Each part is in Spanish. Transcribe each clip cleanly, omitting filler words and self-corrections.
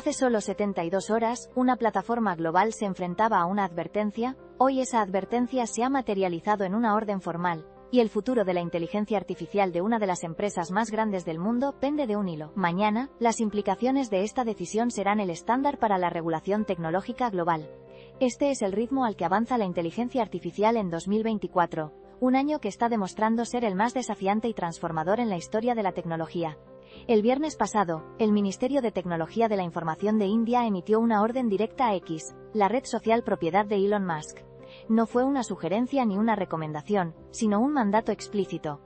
Hace solo 72 horas, una plataforma global se enfrentaba a una advertencia. Hoy esa advertencia se ha materializado en una orden formal, y el futuro de la inteligencia artificial de una de las empresas más grandes del mundo pende de un hilo. Mañana, las implicaciones de esta decisión serán el estándar para la regulación tecnológica global. Este es el ritmo al que avanza la inteligencia artificial en 2024, un año que está demostrando ser el más desafiante y transformador en la historia de la tecnología. El viernes pasado, el Ministerio de Tecnología de la Información de India emitió una orden directa a X, la red social propiedad de Elon Musk. No fue una sugerencia ni una recomendación, sino un mandato explícito.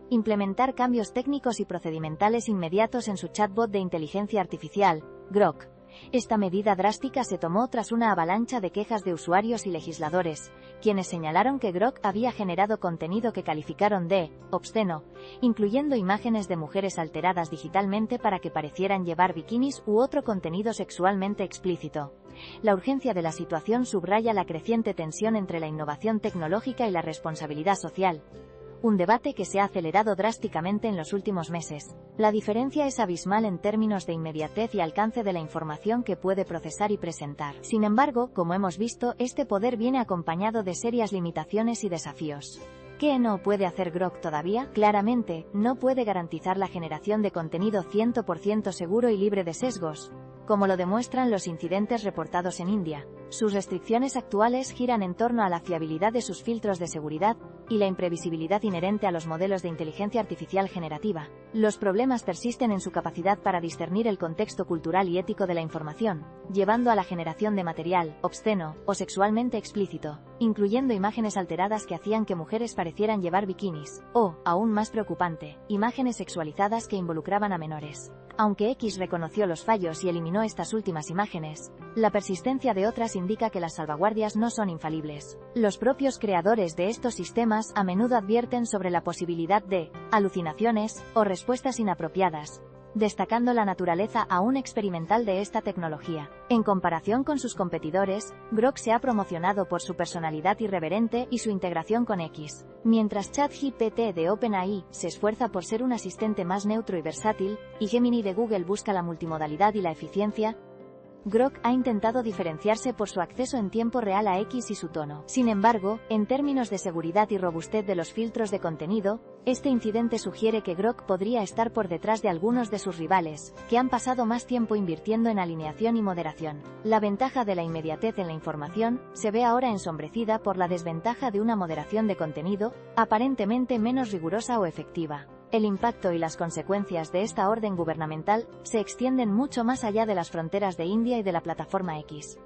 Implementar cambios técnicos y procedimentales inmediatos en su chatbot de inteligencia artificial, Grok. Esta medida drástica se tomó tras una avalancha de quejas de usuarios y legisladores, quienes señalaron que Grok había generado contenido que calificaron de obsceno, incluyendo imágenes de mujeres alteradas digitalmente para que parecieran llevar bikinis u otro contenido sexualmente explícito. La urgencia de la situación subraya la creciente tensión entre la innovación tecnológica y la responsabilidad social. Un debate que se ha acelerado drásticamente en los últimos meses. La diferencia es abismal en términos de inmediatez y alcance de la información que puede procesar y presentar. Sin embargo, como hemos visto, este poder viene acompañado de serias limitaciones y desafíos. ¿Qué no puede hacer Grok todavía? Claramente, no puede garantizar la generación de contenido 100% seguro y libre de sesgos, como lo demuestran los incidentes reportados en India. Sus restricciones actuales giran en torno a la fiabilidad de sus filtros de seguridad y la imprevisibilidad inherente a los modelos de inteligencia artificial generativa. Los problemas persisten en su capacidad para discernir el contexto cultural y ético de la información, llevando a la generación de material obsceno o sexualmente explícito, incluyendo imágenes alteradas que hacían que mujeres parecieran llevar bikinis, o, aún más preocupante, imágenes sexualizadas que involucraban a menores. Aunque X reconoció los fallos y eliminó estas últimas imágenes, la persistencia de otras indica que las salvaguardias no son infalibles. Los propios creadores de estos sistemas a menudo advierten sobre la posibilidad de alucinaciones o respuestas inapropiadas, destacando la naturaleza aún experimental de esta tecnología. En comparación con sus competidores, Grok se ha promocionado por su personalidad irreverente y su integración con X. Mientras ChatGPT de OpenAI se esfuerza por ser un asistente más neutro y versátil, y Gemini de Google busca la multimodalidad y la eficiencia, Grok ha intentado diferenciarse por su acceso en tiempo real a X y su tono. Sin embargo, en términos de seguridad y robustez de los filtros de contenido, este incidente sugiere que Grok podría estar por detrás de algunos de sus rivales, que han pasado más tiempo invirtiendo en alineación y moderación. La ventaja de la inmediatez en la información se ve ahora ensombrecida por la desventaja de una moderación de contenido, aparentemente menos rigurosa o efectiva. El impacto y las consecuencias de esta orden gubernamental se extienden mucho más allá de las fronteras de India y de la plataforma X.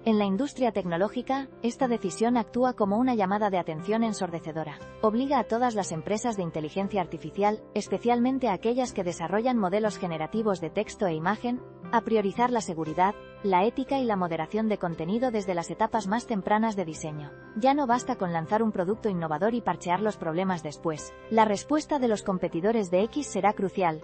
En la industria tecnológica, esta decisión actúa como una llamada de atención ensordecedora. Obliga a todas las empresas de inteligencia artificial, especialmente a aquellas que desarrollan modelos generativos de texto e imagen, a priorizar la seguridad, la ética y la moderación de contenido desde las etapas más tempranas de diseño. Ya no basta con lanzar un producto innovador y parchear los problemas después. La respuesta de los competidores de X será crucial.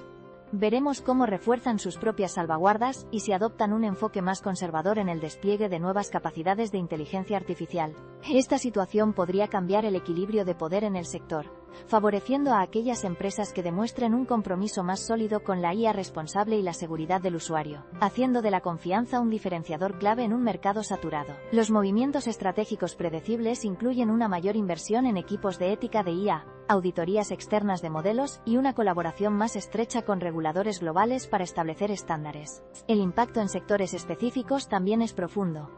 Veremos cómo refuerzan sus propias salvaguardas y si adoptan un enfoque más conservador en el despliegue de nuevas capacidades de inteligencia artificial. Esta situación podría cambiar el equilibrio de poder en el sector, favoreciendo a aquellas empresas que demuestren un compromiso más sólido con la IA responsable y la seguridad del usuario, haciendo de la confianza un diferenciador clave en un mercado saturado. Los movimientos estratégicos predecibles incluyen una mayor inversión en equipos de ética de IA, auditorías externas de modelos y una colaboración más estrecha con reguladores globales para establecer estándares. El impacto en sectores específicos también es profundo.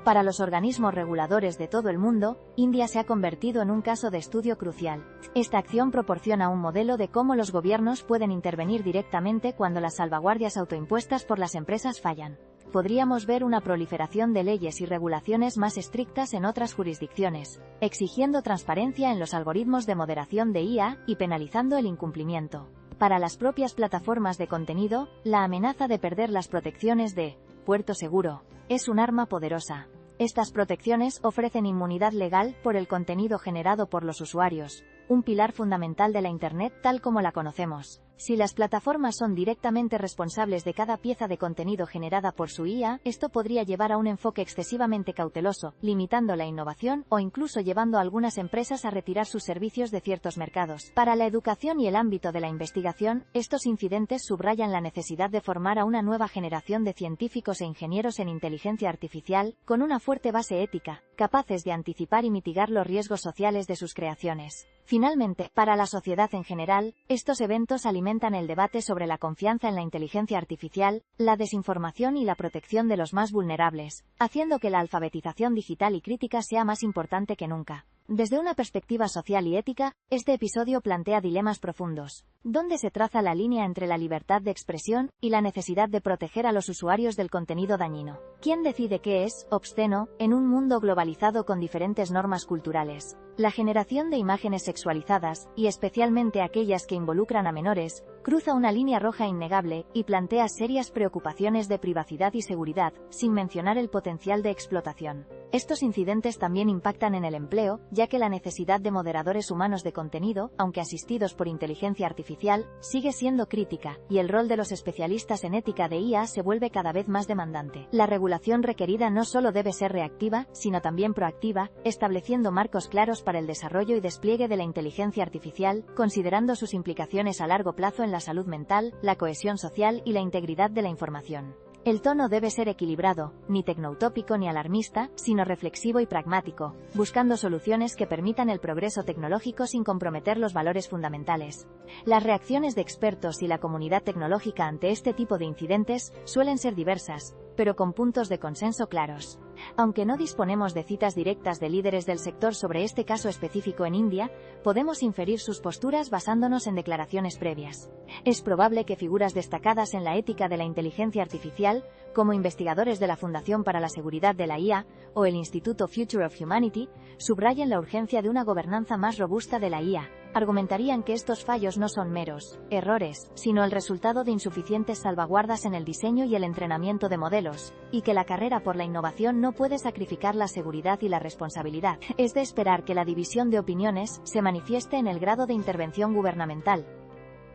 Para los organismos reguladores de todo el mundo, India se ha convertido en un caso de estudio crucial. Esta acción proporciona un modelo de cómo los gobiernos pueden intervenir directamente cuando las salvaguardias autoimpuestas por las empresas fallan. Podríamos ver una proliferación de leyes y regulaciones más estrictas en otras jurisdicciones, exigiendo transparencia en los algoritmos de moderación de IA y penalizando el incumplimiento. Para las propias plataformas de contenido, la amenaza de perder las protecciones de puerto seguro es un arma poderosa. Estas protecciones ofrecen inmunidad legal por el contenido generado por los usuarios, un pilar fundamental de la Internet tal como la conocemos. Si las plataformas son directamente responsables de cada pieza de contenido generada por su IA, esto podría llevar a un enfoque excesivamente cauteloso, limitando la innovación o incluso llevando a algunas empresas a retirar sus servicios de ciertos mercados. Para la educación y el ámbito de la investigación, estos incidentes subrayan la necesidad de formar a una nueva generación de científicos e ingenieros en inteligencia artificial, con una fuerte base ética, capaces de anticipar y mitigar los riesgos sociales de sus creaciones. Finalmente, para la sociedad en general, estos eventos alimentan el debate sobre la confianza en la inteligencia artificial, la desinformación y la protección de los más vulnerables, haciendo que la alfabetización digital y crítica sea más importante que nunca. Desde una perspectiva social y ética, este episodio plantea dilemas profundos. ¿Dónde se traza la línea entre la libertad de expresión y la necesidad de proteger a los usuarios del contenido dañino? ¿Quién decide qué es obsceno en un mundo globalizado con diferentes normas culturales? La generación de imágenes sexualizadas, y especialmente aquellas que involucran a menores, cruza una línea roja innegable y plantea serias preocupaciones de privacidad y seguridad, sin mencionar el potencial de explotación. Estos incidentes también impactan en el empleo, ya que la necesidad de moderadores humanos de contenido, aunque asistidos por inteligencia artificial, sigue siendo crítica, y el rol de los especialistas en ética de IA se vuelve cada vez más demandante. La regulación requerida no solo debe ser reactiva, sino también proactiva, estableciendo marcos claros para el desarrollo y despliegue de la inteligencia artificial, considerando sus implicaciones a largo plazo en la salud mental, la cohesión social y la integridad de la información. El tono debe ser equilibrado, ni tecnoutópico ni alarmista, sino reflexivo y pragmático, buscando soluciones que permitan el progreso tecnológico sin comprometer los valores fundamentales. Las reacciones de expertos y la comunidad tecnológica ante este tipo de incidentes suelen ser diversas, pero con puntos de consenso claros. Aunque no disponemos de citas directas de líderes del sector sobre este caso específico en India, podemos inferir sus posturas basándonos en declaraciones previas. Es probable que figuras destacadas en la ética de la inteligencia artificial, como investigadores de la Fundación para la Seguridad de la IA o el Instituto Future of Humanity, subrayen la urgencia de una gobernanza más robusta de la IA. Argumentarían que estos fallos no son meros errores, sino el resultado de insuficientes salvaguardas en el diseño y el entrenamiento de modelos, y que la carrera por la innovación no puede sacrificar la seguridad y la responsabilidad. Es de esperar que la división de opiniones se manifieste en el grado de intervención gubernamental.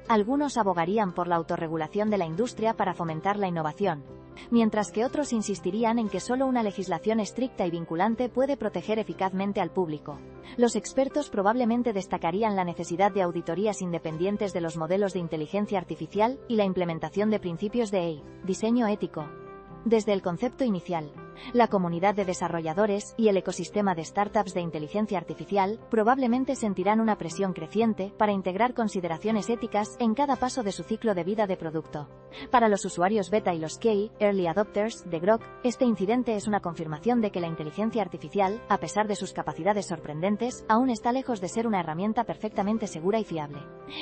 Algunos abogarían por la autorregulación de la industria para fomentar la innovación, mientras que otros insistirían en que solo una legislación estricta y vinculante puede proteger eficazmente al público. Los expertos probablemente destacarían la necesidad de auditorías independientes de los modelos de inteligencia artificial y la implementación de principios de diseño ético. Desde el concepto inicial, la comunidad de desarrolladores y el ecosistema de startups de inteligencia artificial probablemente sentirán una presión creciente para integrar consideraciones éticas en cada paso de su ciclo de vida de producto. Para los usuarios beta y los key, early adopters, de Grok, este incidente es una confirmación de que la inteligencia artificial, a pesar de sus capacidades sorprendentes, aún está lejos de ser una herramienta perfectamente segura y fiable.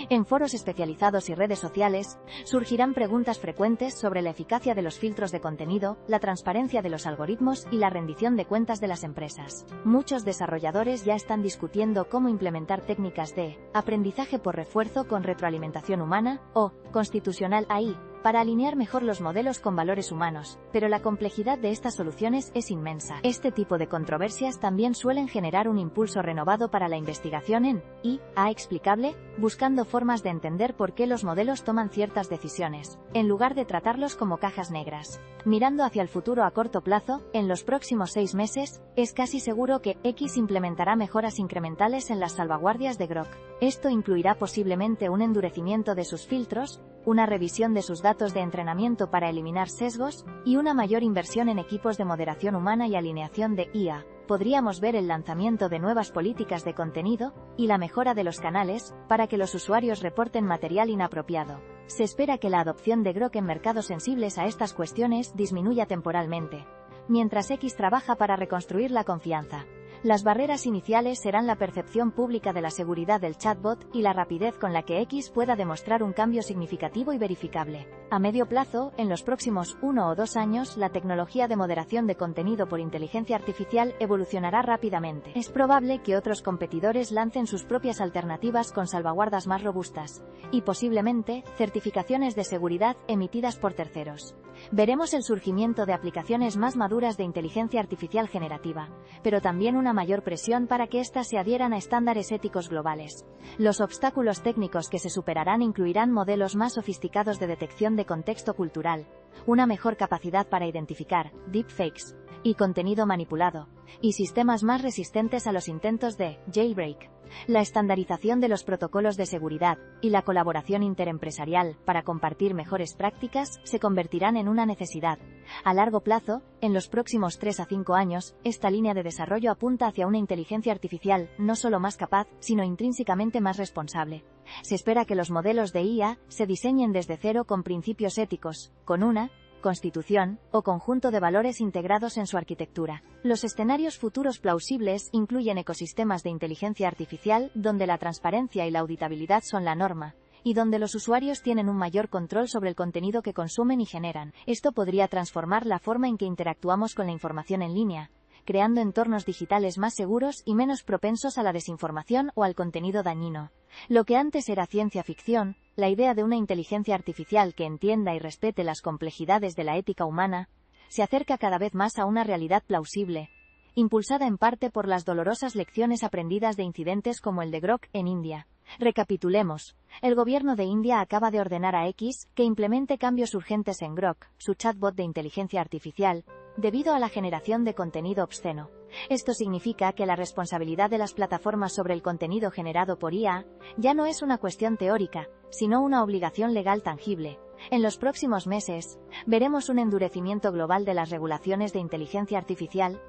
En foros especializados y redes sociales, surgirán preguntas frecuentes sobre la eficacia de los filtros de contenido, la transparencia de los algoritmos y la rendición de cuentas de las empresas. Muchos desarrolladores ya están discutiendo cómo implementar técnicas de aprendizaje por refuerzo con retroalimentación humana o constitucional AI para alinear mejor los modelos con valores humanos, pero la complejidad de estas soluciones es inmensa. Este tipo de controversias también suelen generar un impulso renovado para la investigación en IA explicable, buscando formas de entender por qué los modelos toman ciertas decisiones, en lugar de tratarlos como cajas negras. Mirando hacia el futuro a corto plazo, en los próximos 6 meses, es casi seguro que X implementará mejoras incrementales en las salvaguardias de Grok. Esto incluirá posiblemente un endurecimiento de sus filtros, una revisión de sus datos de entrenamiento para eliminar sesgos, y una mayor inversión en equipos de moderación humana y alineación de IA. Podríamos ver el lanzamiento de nuevas políticas de contenido, y la mejora de los canales, para que los usuarios reporten material inapropiado. Se espera que la adopción de Grok en mercados sensibles a estas cuestiones disminuya temporalmente, mientras X trabaja para reconstruir la confianza. Las barreras iniciales serán la percepción pública de la seguridad del chatbot y la rapidez con la que X pueda demostrar un cambio significativo y verificable. A medio plazo, en los próximos 1 o 2 años, la tecnología de moderación de contenido por inteligencia artificial evolucionará rápidamente. Es probable que otros competidores lancen sus propias alternativas con salvaguardas más robustas, y posiblemente, certificaciones de seguridad emitidas por terceros. Veremos el surgimiento de aplicaciones más maduras de inteligencia artificial generativa, pero también una mayor presión para que éstas se adhieran a estándares éticos globales. Los obstáculos técnicos que se superarán incluirán modelos más sofisticados de detección de contexto cultural, una mejor capacidad para identificar deepfakes y contenido manipulado, y sistemas más resistentes a los intentos de jailbreak. La estandarización de los protocolos de seguridad y la colaboración interempresarial para compartir mejores prácticas se convertirán en una necesidad. A largo plazo, en los próximos 3 a 5 años, esta línea de desarrollo apunta hacia una inteligencia artificial no solo más capaz, sino intrínsecamente más responsable. Se espera que los modelos de IA se diseñen desde cero con principios éticos, con una constitución o conjunto de valores integrados en su arquitectura. Los escenarios futuros plausibles incluyen ecosistemas de inteligencia artificial donde la transparencia y la auditabilidad son la norma, y donde los usuarios tienen un mayor control sobre el contenido que consumen y generan. Esto podría transformar la forma en que interactuamos con la información en línea, creando entornos digitales más seguros y menos propensos a la desinformación o al contenido dañino. Lo que antes era ciencia ficción, la idea de una inteligencia artificial que entienda y respete las complejidades de la ética humana, se acerca cada vez más a una realidad plausible, impulsada en parte por las dolorosas lecciones aprendidas de incidentes como el de Grok en India. Recapitulemos. El gobierno de India acaba de ordenar a X que implemente cambios urgentes en Grok, su chatbot de inteligencia artificial, debido a la generación de contenido obsceno. Esto significa que la responsabilidad de las plataformas sobre el contenido generado por IA ya no es una cuestión teórica, sino una obligación legal tangible. En los próximos meses, veremos un endurecimiento global de las regulaciones de inteligencia artificial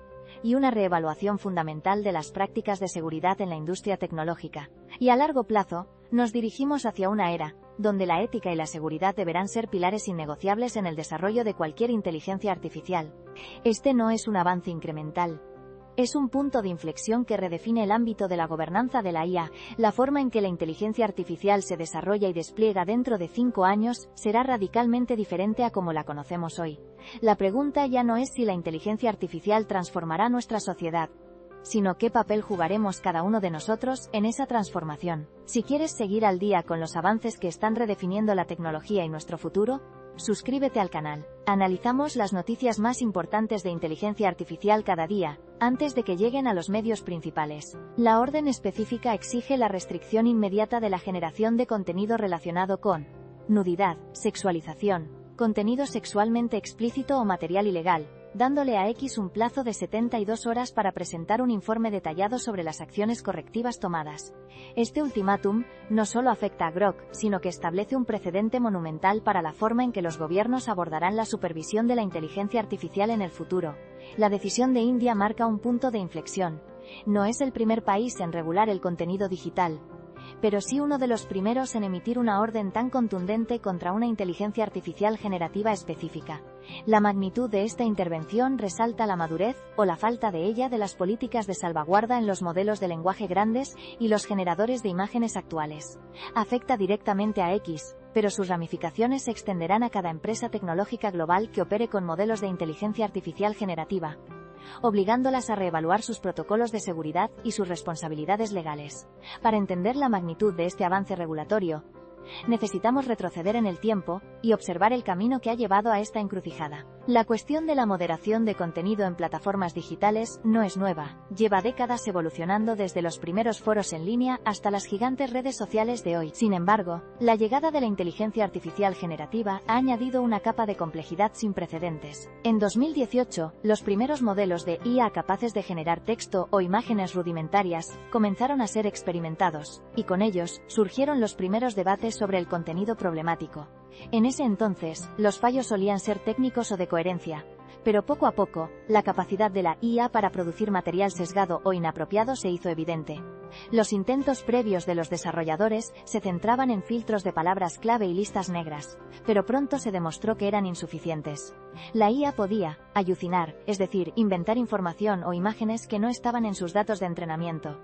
y una reevaluación fundamental de las prácticas de seguridad en la industria tecnológica. Y a largo plazo, nos dirigimos hacia una era donde la ética y la seguridad deberán ser pilares innegociables en el desarrollo de cualquier inteligencia artificial. Este no es un avance incremental. Es un punto de inflexión que redefine el ámbito de la gobernanza de la IA. La forma en que la inteligencia artificial se desarrolla y despliega dentro de 5 años será radicalmente diferente a como la conocemos hoy. La pregunta ya no es si la inteligencia artificial transformará nuestra sociedad, sino qué papel jugaremos cada uno de nosotros en esa transformación. Si quieres seguir al día con los avances que están redefiniendo la tecnología y nuestro futuro, suscríbete al canal. Analizamos las noticias más importantes de inteligencia artificial cada día, antes de que lleguen a los medios principales. La orden específica exige la restricción inmediata de la generación de contenido relacionado con nudidad, sexualización, contenido sexualmente explícito o material ilegal, dándole a X un plazo de 72 horas para presentar un informe detallado sobre las acciones correctivas tomadas. Este ultimátum no solo afecta a Grok, sino que establece un precedente monumental para la forma en que los gobiernos abordarán la supervisión de la inteligencia artificial en el futuro. La decisión de India marca un punto de inflexión. No es el primer país en regular el contenido digital, pero sí uno de los primeros en emitir una orden tan contundente contra una inteligencia artificial generativa específica. La magnitud de esta intervención resalta la madurez, o la falta de ella, de las políticas de salvaguarda en los modelos de lenguaje grandes y los generadores de imágenes actuales. Afecta directamente a X, pero sus ramificaciones se extenderán a cada empresa tecnológica global que opere con modelos de inteligencia artificial generativa, obligándolas a reevaluar sus protocolos de seguridad y sus responsabilidades legales. Para entender la magnitud de este avance regulatorio, necesitamos retroceder en el tiempo y observar el camino que ha llevado a esta encrucijada. La cuestión de la moderación de contenido en plataformas digitales no es nueva, lleva décadas evolucionando desde los primeros foros en línea hasta las gigantes redes sociales de hoy. Sin embargo, la llegada de la inteligencia artificial generativa ha añadido una capa de complejidad sin precedentes. En 2018, los primeros modelos de IA capaces de generar texto o imágenes rudimentarias comenzaron a ser experimentados, y con ellos surgieron los primeros debates sobre el contenido problemático. En ese entonces, los fallos solían ser técnicos o de coherencia, pero poco a poco, la capacidad de la IA para producir material sesgado o inapropiado se hizo evidente. Los intentos previos de los desarrolladores se centraban en filtros de palabras clave y listas negras, pero pronto se demostró que eran insuficientes. La IA podía alucinar, es decir, inventar información o imágenes que no estaban en sus datos de entrenamiento.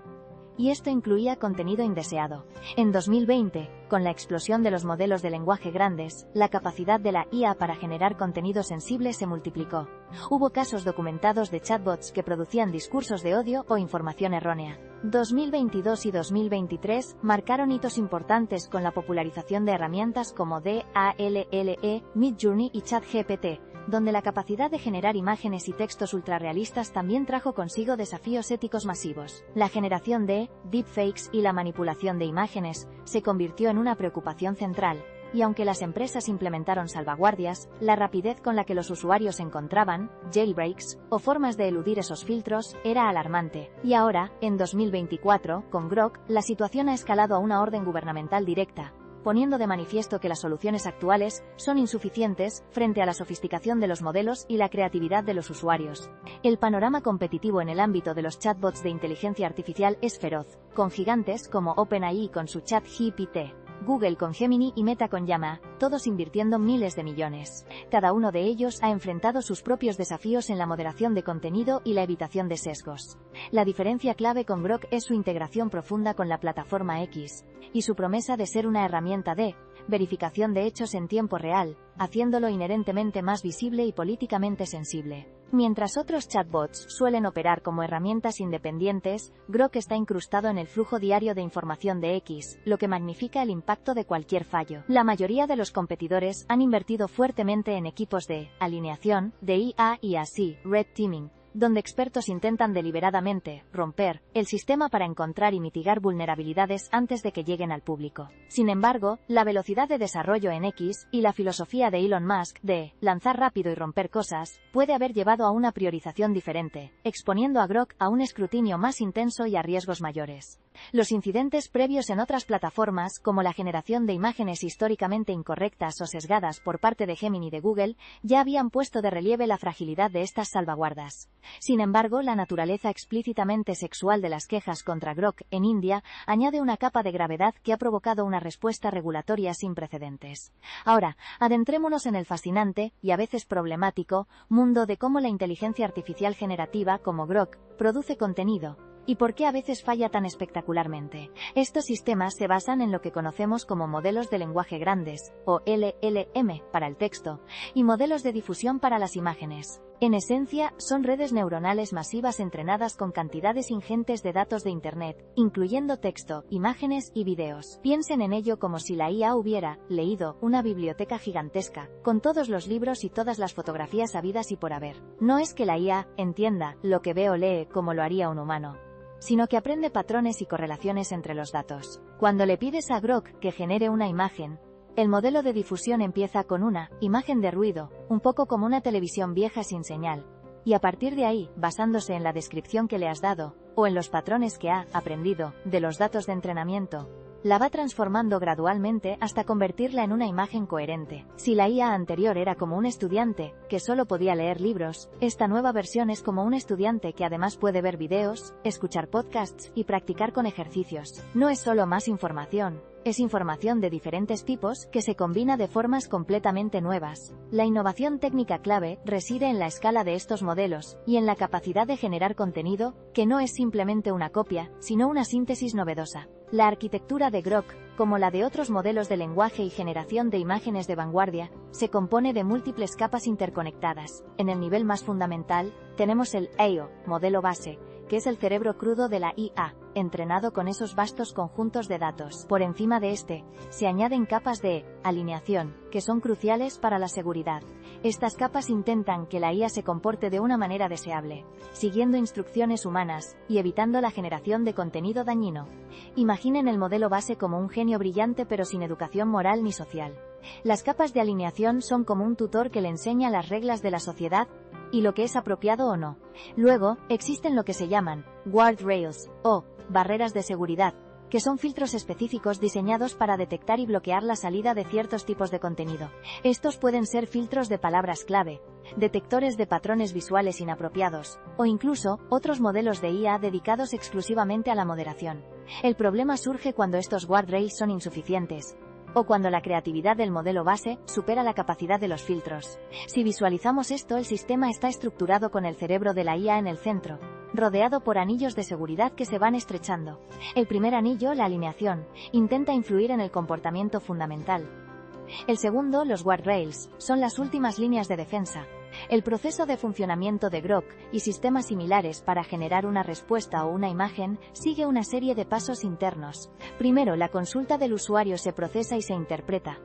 y esto incluía contenido indeseado. En 2020, con la explosión de los modelos de lenguaje grandes, la capacidad de la IA para generar contenido sensible se multiplicó. Hubo casos documentados de chatbots que producían discursos de odio o información errónea. 2022 y 2023 marcaron hitos importantes con la popularización de herramientas como DALL-E, Midjourney y ChatGPT, donde la capacidad de generar imágenes y textos ultrarrealistas también trajo consigo desafíos éticos masivos. La generación de deepfakes y la manipulación de imágenes se convirtió en una preocupación central, y aunque las empresas implementaron salvaguardias, la rapidez con la que los usuarios encontraban jailbreaks o formas de eludir esos filtros era alarmante. Y ahora, en 2024, con Grok, la situación ha escalado a una orden gubernamental directa, poniendo de manifiesto que las soluciones actuales son insuficientes frente a la sofisticación de los modelos y la creatividad de los usuarios. El panorama competitivo en el ámbito de los chatbots de inteligencia artificial es feroz, con gigantes como OpenAI con su ChatGPT, Google con Gemini y Meta con Llama, todos invirtiendo miles de millones. Cada uno de ellos ha enfrentado sus propios desafíos en la moderación de contenido y la evitación de sesgos. La diferencia clave con Grok es su integración profunda con la plataforma X, y su promesa de ser una herramienta de verificación de hechos en tiempo real, haciéndolo inherentemente más visible y políticamente sensible. Mientras otros chatbots suelen operar como herramientas independientes, Grok está incrustado en el flujo diario de información de X, lo que magnifica el impacto de cualquier fallo. La mayoría de los competidores han invertido fuertemente en equipos de alineación, de IA y así, red teaming, donde expertos intentan deliberadamente romper el sistema para encontrar y mitigar vulnerabilidades antes de que lleguen al público. Sin embargo, la velocidad de desarrollo en X y la filosofía de Elon Musk de lanzar rápido y romper cosas puede haber llevado a una priorización diferente, exponiendo a Grok a un escrutinio más intenso y a riesgos mayores. Los incidentes previos en otras plataformas, como la generación de imágenes históricamente incorrectas o sesgadas por parte de Gemini de Google, ya habían puesto de relieve la fragilidad de estas salvaguardas. Sin embargo, la naturaleza explícitamente sexual de las quejas contra Grok en India añade una capa de gravedad que ha provocado una respuesta regulatoria sin precedentes. Ahora, adentrémonos en el fascinante, y a veces problemático, mundo de cómo la inteligencia artificial generativa como Grok produce contenido, y por qué a veces falla tan espectacularmente. Estos sistemas se basan en lo que conocemos como modelos de lenguaje grandes, o LLM para el texto, y modelos de difusión para las imágenes. En esencia, son redes neuronales masivas entrenadas con cantidades ingentes de datos de Internet, incluyendo texto, imágenes y videos. Piensen en ello como si la IA hubiera leído una biblioteca gigantesca, con todos los libros y todas las fotografías habidas y por haber. No es que la IA entienda lo que ve o lee como lo haría un humano, sino que aprende patrones y correlaciones entre los datos. Cuando le pides a Grok que genere una imagen, el modelo de difusión empieza con una imagen de ruido, un poco como una televisión vieja sin señal, y a partir de ahí, basándose en la descripción que le has dado, o en los patrones que ha aprendido de los datos de entrenamiento, la va transformando gradualmente hasta convertirla en una imagen coherente. Si la IA anterior era como un estudiante, que solo podía leer libros, esta nueva versión es como un estudiante que además puede ver videos, escuchar podcasts y practicar con ejercicios. No es solo más información, es información de diferentes tipos que se combina de formas completamente nuevas. La innovación técnica clave reside en la escala de estos modelos y en la capacidad de generar contenido, que no es simplemente una copia, sino una síntesis novedosa. La arquitectura de Grok, como la de otros modelos de lenguaje y generación de imágenes de vanguardia, se compone de múltiples capas interconectadas. En el nivel más fundamental, tenemos el AIO, modelo base, que es el cerebro crudo de la IA, entrenado con esos vastos conjuntos de datos. Por encima de este, se añaden capas de alineación, que son cruciales para la seguridad. Estas capas intentan que la IA se comporte de una manera deseable, siguiendo instrucciones humanas, y evitando la generación de contenido dañino. Imaginen el modelo base como un genio brillante pero sin educación moral ni social. Las capas de alineación son como un tutor que le enseña las reglas de la sociedad y lo que es apropiado o no. Luego, existen lo que se llaman guardrails, o barreras de seguridad, que son filtros específicos diseñados para detectar y bloquear la salida de ciertos tipos de contenido. Estos pueden ser filtros de palabras clave, detectores de patrones visuales inapropiados, o incluso otros modelos de IA dedicados exclusivamente a la moderación. El problema surge cuando estos guardrails son insuficientes, o cuando la creatividad del modelo base supera la capacidad de los filtros. Si visualizamos esto, el sistema está estructurado con el cerebro de la IA en el centro, rodeado por anillos de seguridad que se van estrechando. El primer anillo, la alineación, intenta influir en el comportamiento fundamental. El segundo, los guardrails, son las últimas líneas de defensa. El proceso de funcionamiento de Grok y sistemas similares para generar una respuesta o una imagen sigue una serie de pasos internos. Primero, la consulta del usuario se procesa y se interpreta.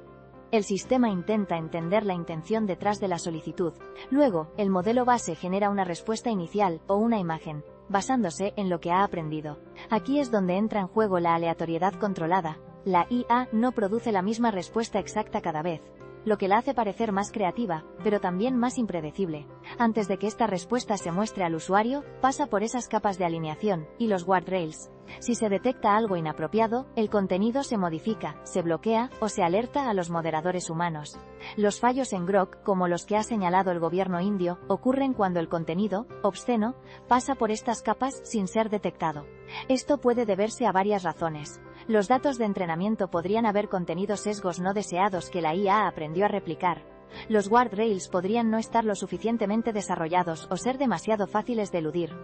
El sistema intenta entender la intención detrás de la solicitud. Luego, el modelo base genera una respuesta inicial o una imagen, basándose en lo que ha aprendido. Aquí es donde entra en juego la aleatoriedad controlada. La IA no produce la misma respuesta exacta cada vez, lo que la hace parecer más creativa, pero también más impredecible. Antes de que esta respuesta se muestre al usuario, pasa por esas capas de alineación y los guardrails. Si se detecta algo inapropiado, el contenido se modifica, se bloquea o se alerta a los moderadores humanos. Los fallos en Grok, como los que ha señalado el gobierno indio, ocurren cuando el contenido, obsceno, pasa por estas capas sin ser detectado. Esto puede deberse a varias razones. Los datos de entrenamiento podrían haber contenido sesgos no deseados que la IA aprendió a replicar. Los guardrails podrían no estar lo suficientemente desarrollados o ser demasiado fáciles de eludir.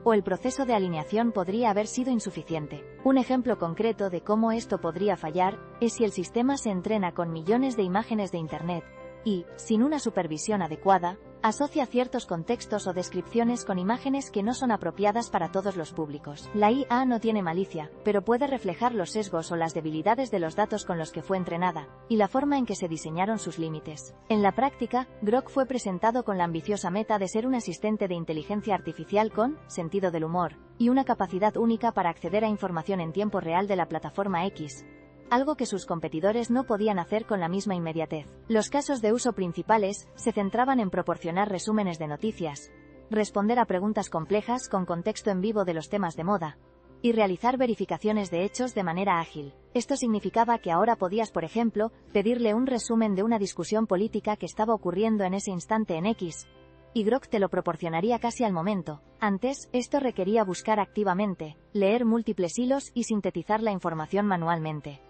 O el proceso de alineación podría haber sido insuficiente. Un ejemplo concreto de cómo esto podría fallar es si el sistema se entrena con millones de imágenes de Internet y, sin una supervisión adecuada, asocia ciertos contextos o descripciones con imágenes que no son apropiadas para todos los públicos. La IA no tiene malicia, pero puede reflejar los sesgos o las debilidades de los datos con los que fue entrenada, y la forma en que se diseñaron sus límites. En la práctica, Grok fue presentado con la ambiciosa meta de ser un asistente de inteligencia artificial con sentido del humor, y una capacidad única para acceder a información en tiempo real de la plataforma X, algo que sus competidores no podían hacer con la misma inmediatez. Los casos de uso principales se centraban en proporcionar resúmenes de noticias, responder a preguntas complejas con contexto en vivo de los temas de moda, y realizar verificaciones de hechos de manera ágil. Esto significaba que ahora podías, por ejemplo, pedirle un resumen de una discusión política que estaba ocurriendo en ese instante en X, y Grok te lo proporcionaría casi al momento. Antes, esto requería buscar activamente, leer múltiples hilos y sintetizar la información manualmente.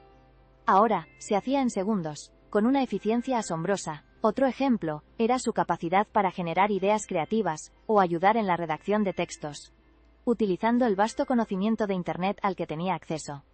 Ahora, se hacía en segundos, con una eficiencia asombrosa. Otro ejemplo era su capacidad para generar ideas creativas o ayudar en la redacción de textos, utilizando el vasto conocimiento de Internet al que tenía acceso.